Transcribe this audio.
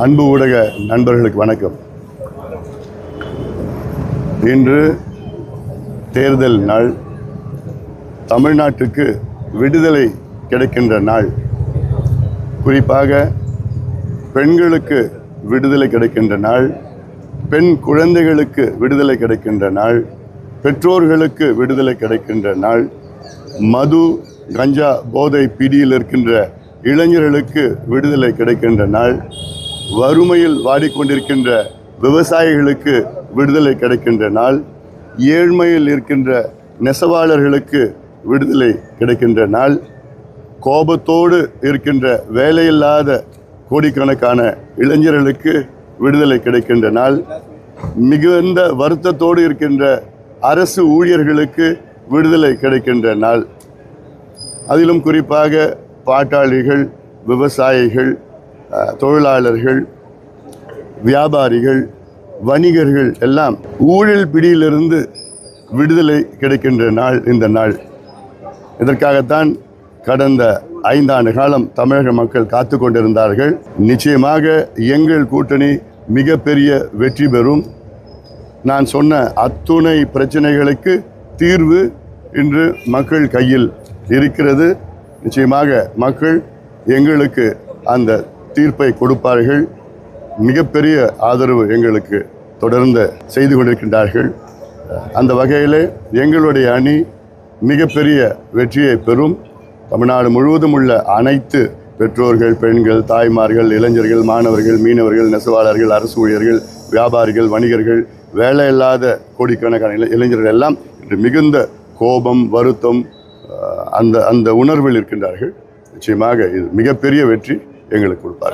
அன்பு ஊடக நண்பர்களுக்கு வணக்கம். இன்று தேர்தல் நாள், தமிழ்நாட்டுக்கு விடுதலை கிடைக்கின்ற நாள். குறிப்பாக பெண்களுக்கு விடுதலை கிடைக்கின்ற நாள், பெண் குழந்தைகளுக்கு விடுதலை கிடைக்கின்ற நாள், பெற்றோர்களுக்கு விடுதலை கிடைக்கின்ற நாள், மது கஞ்சா போதை பிடியில் இருக்கின்ற இளைஞர்களுக்கு விடுதலை கிடைக்கின்ற நாள், வறுமையில் வாடிக்கொண்டிருக்கின்ற விவசாயிகளுக்கு விடுதலை கிடைக்கின்ற நாள், ஏழ்மையில் இருக்கின்ற நெசவாளர்களுக்கு விடுதலை கிடைக்கின்ற நாள், கோபத்தோடு இருக்கின்ற வேலையில்லாத கோடிக்கணக்கான இளைஞர்களுக்கு விடுதலை கிடைக்கின்ற நாள், மிகுந்த வருத்தத்தோடு இருக்கின்ற அரசு ஊழியர்களுக்கு விடுதலை கிடைக்கின்ற நாள். அதிலும் குறிப்பாக பாட்டாளிகள், விவசாயிகள், தொழிலாளர்கள், வியாபாரிகள், வணிகர்கள் எல்லாம் ஊழல் பிடியிலிருந்து விடுதலை கிடைக்கின்ற நாள் இந்த நாள். இதற்காகத்தான் கடந்த 5 ஆண்டு காலம் தமிழக மக்கள் காத்து கொண்டிருந்தார்கள். நிச்சயமாக எங்கள் கூட்டணி மிகப்பெரிய வெற்றி பெறும். நான் சொன்ன அத்துணை பிரச்சனைகளுக்கு தீர்வு இன்று மக்கள் கையில் இருக்கிறது. நிச்சயமாக மக்கள் எங்களுக்கு அந்த தீர்ப்பை கொடுப்பார்கள். மிகப்பெரிய ஆதரவு எங்களுக்கு தொடர்ந்து செய்து கொண்டிருக்கின்றார்கள். அந்த வகையில் எங்களுடைய அணி மிகப்பெரிய வெற்றியை பெறும். தமிழ்நாடு முழுவதும் உள்ள அனைத்து பெற்றோர்கள், பெண்கள், தாய்மார்கள், இளைஞர்கள், மாணவர்கள், மீனவர்கள், நெசவாளர்கள், அரசு ஊழியர்கள், வியாபாரிகள், வணிகர்கள், வேலையில்லாத கோடிக்கணக்கான இளைஞர்கள் எல்லாம் இன்று மிகுந்த கோபம், வருத்தம், அந்த உணர்வில் இருக்கின்றார்கள். நிச்சயமாக இது மிகப்பெரிய வெற்றி எங்களுக்கு கொடுப்பார்கள்.